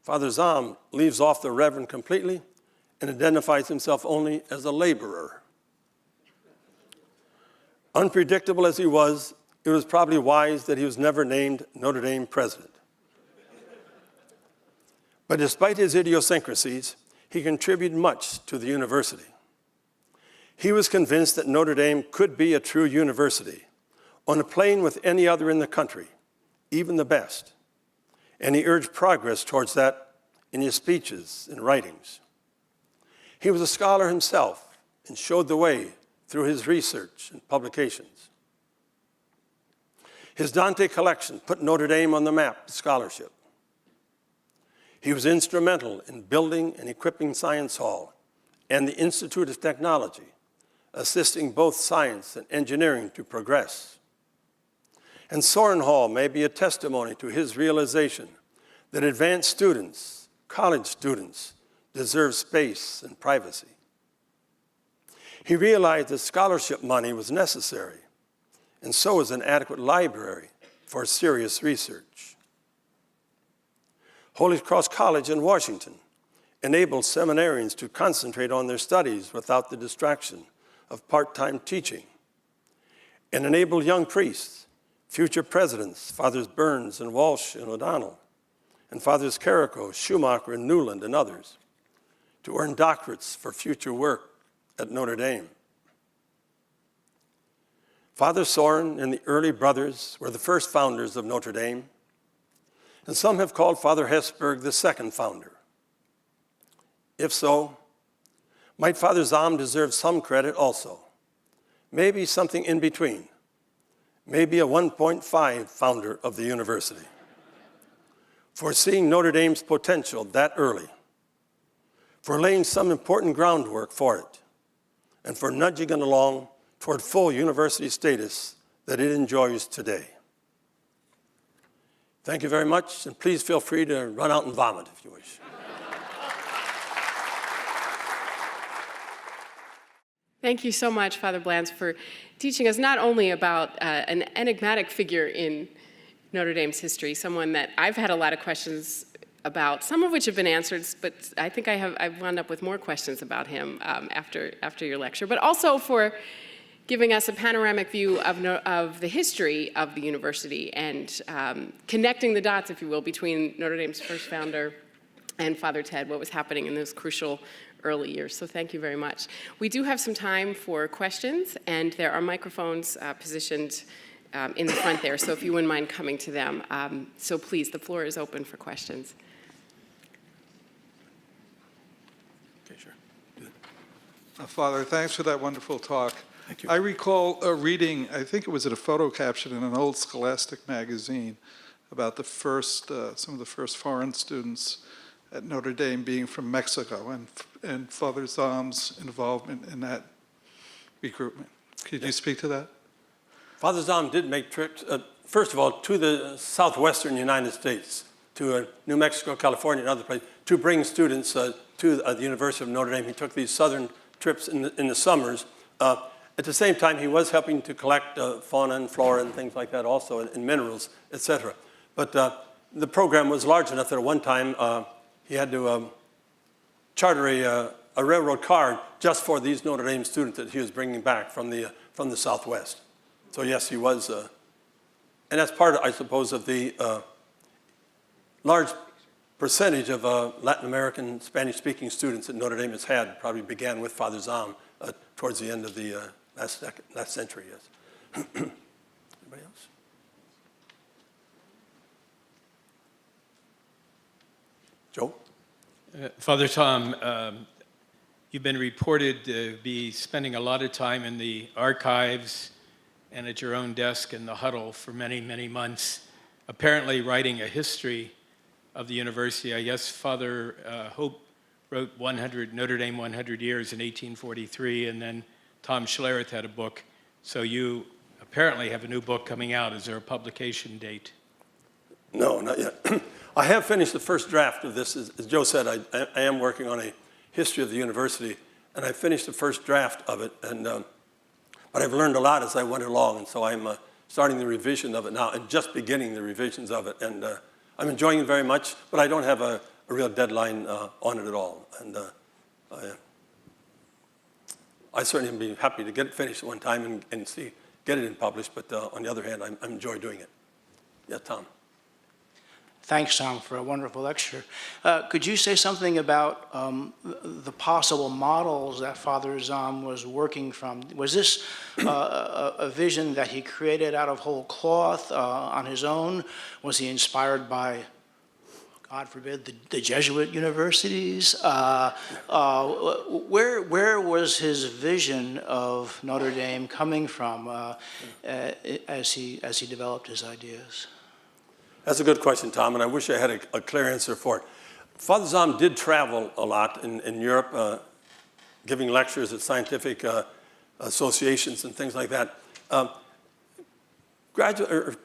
Father Zahm leaves off the reverend completely and identifies himself only as a laborer. Unpredictable as he was, it was probably wise that he was never named Notre Dame president. But despite his idiosyncrasies, he contributed much to the university. He was convinced that Notre Dame could be a true university, on a plane with any other in the country, even the best, and he urged progress towards that in his speeches and writings. He was a scholar himself and showed the way through his research and publications. His Dante collection put Notre Dame on the map to scholarship. He was instrumental in building and equipping Science Hall and the Institute of Technology, assisting both science and engineering to progress. And Soren Hall may be a testimony to his realization that advanced students, college students, deserve space and privacy. He realized that scholarship money was necessary, and so was an adequate library for serious research. Holy Cross College in Washington enabled seminarians to concentrate on their studies without the distraction of part-time teaching, and enabled young priests, future presidents, Fathers Burns and Walsh and O'Donnell, and Fathers Carrico, Schumacher, and Newland, and others, to earn doctorates for future work at Notre Dame. Father Soren and the early brothers were the first founders of Notre Dame, and some have called Father Hesburgh the second founder. If so, might Father Zahm deserve some credit also? Maybe something in between. Maybe a 1.5 founder of the university. For seeing Notre Dame's potential that early, for laying some important groundwork for it, and for nudging it along toward full university status that it enjoys today. Thank you very much, and please feel free to run out and vomit if you wish. Thank you so much, Father Blantz, for teaching us not only about an enigmatic figure in Notre Dame's history, someone that I've had a lot of questions about, some of which have been answered, but I think I've wound up with more questions about him after your lecture, but also for giving us a panoramic view of the history of the university and connecting the dots, if you will, between Notre Dame's first founder and Father Ted, what was happening in those crucial early years. So thank you very much. We do have some time for questions, and there are microphones positioned in the front there, so if you wouldn't mind coming to them. So please, the floor is open for questions. Okay, sure. Father, thanks for that wonderful talk. Thank you. I recall reading, I think it was in a photo caption in an old Scholastic magazine, about the first, some of the first foreign students at Notre Dame being from Mexico, and Father Zahm's involvement in that recruitment. Could you speak to that? Father Zahm did make trips, first of all, to the southwestern United States, to New Mexico, California, and other places, to bring students to the University of Notre Dame. He took these southern trips in the summers. At the same time, he was helping to collect fauna and flora and things like that also, and minerals, et cetera. But the program was large enough that at one time he had to charter a railroad car just for these Notre Dame students that he was bringing back from the Southwest. So yes, he was, and that's part, I suppose, of the large percentage of Latin American Spanish-speaking students that Notre Dame has had. Probably began with Father Zahm towards the end of the last century, yes. Anybody else? Joe? Father Tom, you've been reported to be spending a lot of time in the archives and at your own desk in the huddle for many, many months, apparently writing a history of the university. I guess Father Hope wrote Notre Dame 100 Years in 1843, and then Tom Schlereth had a book. So you apparently have a new book coming out. Is there a publication date? No, not yet. I have finished the first draft of this. As Joe said, I am working on a history of the university, and I finished the first draft of it. And but I've learned a lot as I went along, and so I'm starting the revision of it now and just beginning the revisions of it. And I'm enjoying it very much, but I don't have a real deadline on it at all. And I certainly would be happy to get it finished at one time and get it in published, but on the other hand, I enjoy doing it. Yeah, Tom. Thanks, Tom, for a wonderful lecture. Could you say something about the possible models that Father Zahm was working from? Was this a vision that he created out of whole cloth on his own? Was he inspired by, God forbid, the Jesuit universities? Where was his vision of Notre Dame coming from as he developed his ideas? That's a good question, Tom, and I wish I had a clear answer for it. Father Zahm did travel a lot in Europe, giving lectures at scientific associations and things like that.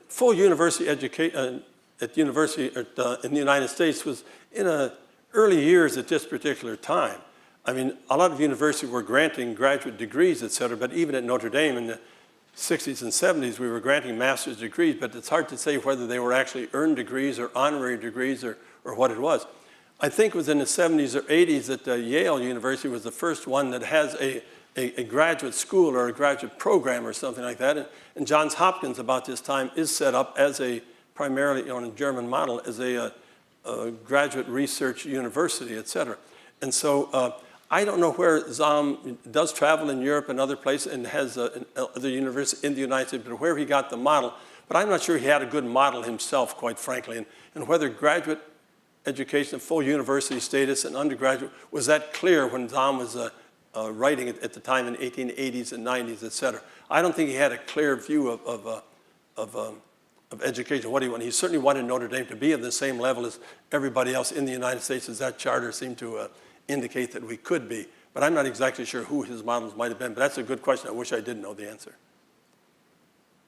Full university education at university in the United States was in early years at this particular time. I mean, a lot of universities were granting graduate degrees, et cetera, but even at Notre Dame in the 60s and 70s, we were granting master's degrees, but it's hard to say whether they were actually earned degrees or honorary degrees or what it was. I think it was in the 70s or 80s that Yale University was the first one that has a graduate school or a graduate program or something like that. And Johns Hopkins about this time is set up as primarily on a German model as a graduate research university, et cetera. And so I don't know where Zahm does travel in Europe and other places and has other universities in the United States, but where he got the model. But I'm not sure he had a good model himself, quite frankly, and whether graduate education, full university status, and undergraduate, was that clear when Zahm was writing at the time in the 1880s and 90s, et cetera. I don't think he had a clear view of education, what he wanted. He certainly wanted Notre Dame to be at the same level as everybody else in the United States, as that charter seemed to indicate that we could be. But I'm not exactly sure who his models might have been, but that's a good question. I wish I did know the answer.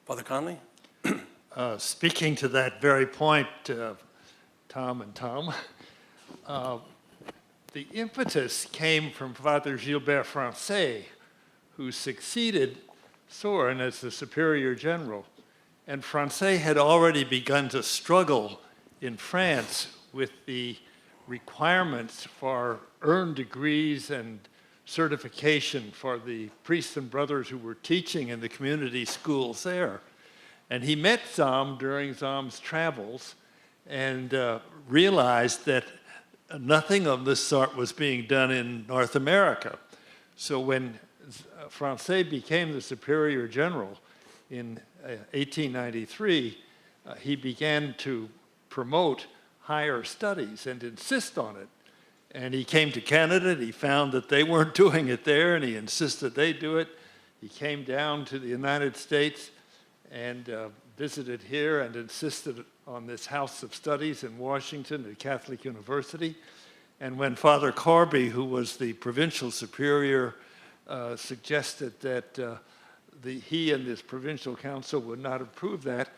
Father Conley? Speaking to that very point, Tom and Tom, the impetus came from Father Gilbert Francais, who succeeded Sorin as the Superior General. And Francais had already begun to struggle in France with the requirements for earned degrees and certification for the priests and brothers who were teaching in the community schools there. And he met Zahm during Zahm's travels and realized that nothing of this sort was being done in North America. So when Francais became the Superior General in 1893, he began to promote higher studies and insist on it. And he came to Canada, and he found that they weren't doing it there, and he insisted they do it. He came down to the United States and visited here and insisted on this House of Studies in Washington at Catholic University. And when Father Corby, who was the provincial superior, suggested that he and this provincial council would not approve that,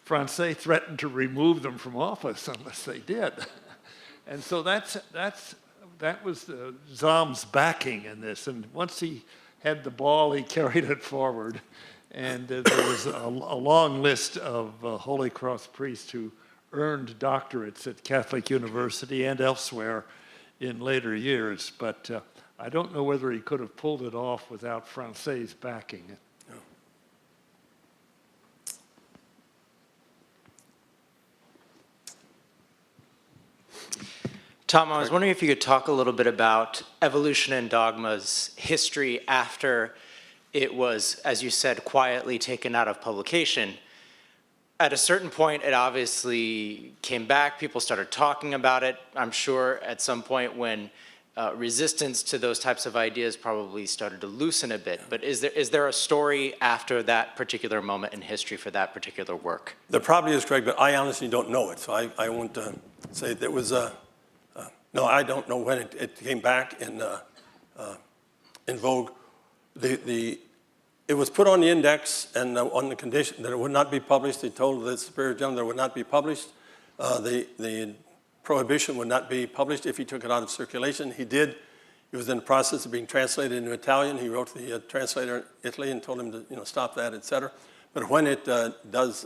Francais threatened to remove them from office unless they did. And so that was Zahm's backing in this. And once he had the ball, he carried it forward. And there was a long list of Holy Cross priests who earned doctorates at Catholic University and elsewhere in later years, but I don't know whether he could have pulled it off without Francais backing it. Tom, I was wondering if you could talk a little bit about Evolution and Dogma's history after it was, as you said, quietly taken out of publication. At a certain point, it obviously came back. People started talking about it. I'm sure at some point when resistance to those types of ideas probably started to loosen a bit. But is there a story after that particular moment in history for that particular work? There probably is, Craig, but I honestly don't know it, so I won't say there was a. No, I don't know when it came back in vogue. It was put on the index and on the condition that it would not be published. They told the Superior General that it would not be published. The prohibition would not be published if he took it out of circulation. He did. He was in the process of being translated into Italian. He wrote to the translator in Italy and told him to stop that, et cetera. But when it does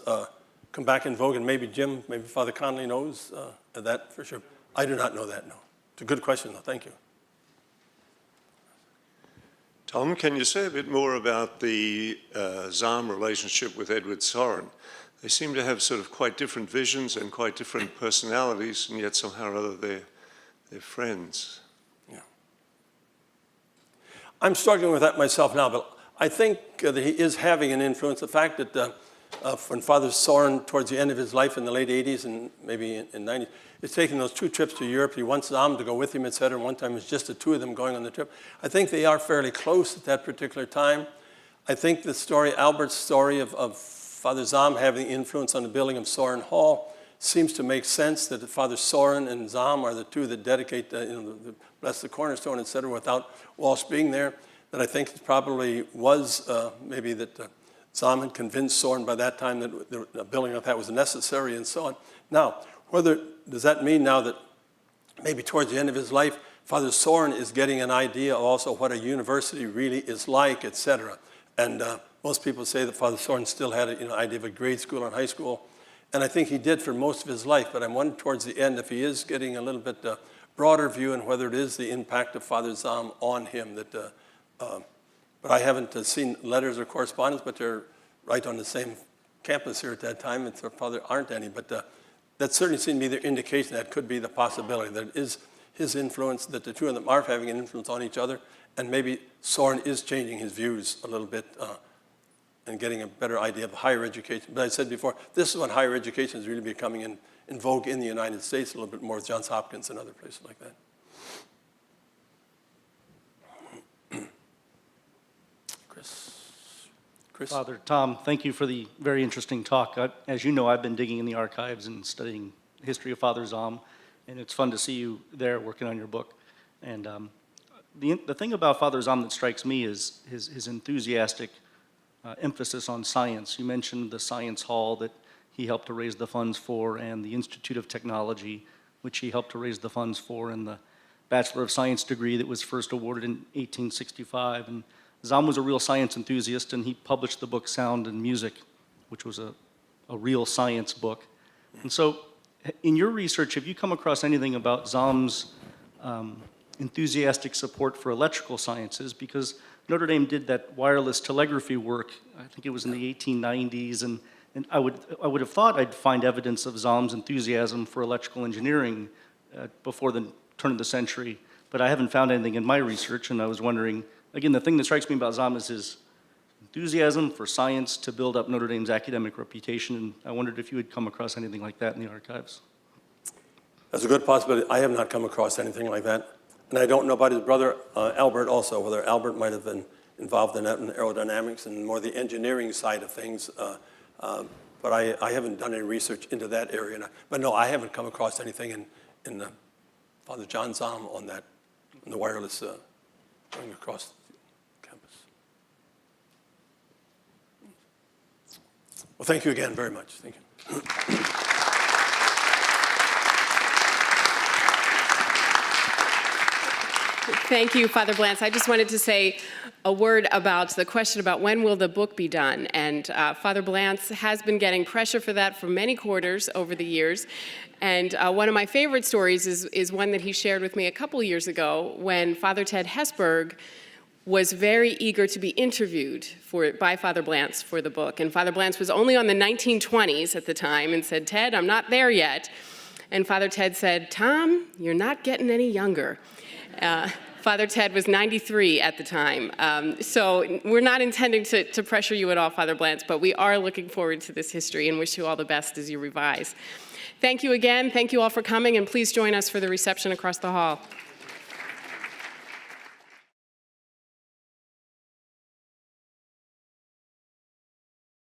come back in vogue, and maybe Jim, maybe Father Conley knows that for sure. I do not know that, no. It's a good question, though. Thank you. Tom, can you say a bit more about the Zahm relationship with Edward Soren? They seem to have sort of quite different visions and quite different personalities, and yet somehow or other they're friends. Yeah. I'm struggling with that myself now, but I think that he is having an influence. The fact that when Father Soren, towards the end of his life in the late 80s and maybe in 90s, is taking those 2 trips to Europe. He wants Zahm to go with him, et cetera. One time it was just the 2 of them going on the trip. I think they are fairly close at that particular time. I think the story, Albert's story of Father Zahm having influence on the building of Soren Hall seems to make sense, that Father Soren and Zahm are the 2 that dedicate, bless the cornerstone, et cetera, without Walsh being there. That I think it probably was maybe that Zahm had convinced Soren by that time that the building of that was necessary and so on. Now, does that mean now that maybe towards the end of his life, Father Soren is getting an idea of also what a university really is like, et cetera? And most people say that Father Soren still had an idea of a grade school and high school. And I think he did for most of his life. But I'm wondering towards the end if he is getting a little bit broader view and whether it is the impact of Father Zahm on him. But I haven't seen letters or correspondence, but they're right on the same campus here at that time. There probably aren't any. But that certainly seemed to be the indication that could be the possibility, that it is his influence, that the 2 of them are having an influence on each other, and maybe Soren is changing his views a little bit and getting a better idea of higher education. But I said before, this is when higher education is really becoming in vogue in the United States a little bit more with Johns Hopkins and other places like that. Chris? Father Tom, thank you for the very interesting talk. As you know, I've been digging in the archives and studying the history of Father Zahm, and it's fun to see you there working on your book. And the thing about Father Zahm that strikes me is his enthusiastic emphasis on science. You mentioned the science hall that he helped to raise the funds for, and the Institute of Technology, which he helped to raise the funds for, and the Bachelor of Science degree that was first awarded in 1865. And Zahm was a real science enthusiast, and he published the book Sound and Music, which was a real science book. And so, in your research, have you come across anything about Zahm's enthusiastic support for electrical sciences? Because Notre Dame did that wireless telegraphy work, I think it was in the 1890s, and I would have thought I'd find evidence of Zahm's enthusiasm for electrical engineering before the turn of the century, but I haven't found anything in my research, and I was wondering, again, the thing that strikes me about Zahm is his enthusiasm for science to build up Notre Dame's academic reputation, and I wondered if you had come across anything like that in the archives. That's a good possibility. I have not come across anything like that. And I don't know about his brother, Albert, also, whether Albert might have been involved in that in aerodynamics and more the engineering side of things. But I haven't done any research into that area. But no, I haven't come across anything in Father John Zahm on that, on the wireless going across campus. Well, thank you again very much. Thank you. Thank you, Father Blantz. I just wanted to say a word about the question about when will the book be done. And Father Blantz has been getting pressure for that for many quarters over the years. And one of my favorite stories is one that he shared with me a couple years ago when Father Ted Hesburgh was very eager to be interviewed by Father Blantz for the book. And Father Blantz was only on the 1920s at the time and said, "Ted, I'm not there yet." And Father Ted said, "Tom, you're not getting any younger." Father Ted was 93 at the time. So we're not intending to pressure you at all, Father Blantz, but we are looking forward to this history and wish you all the best as you revise. Thank you again. Thank you all for coming, and please join us for the reception across the hall.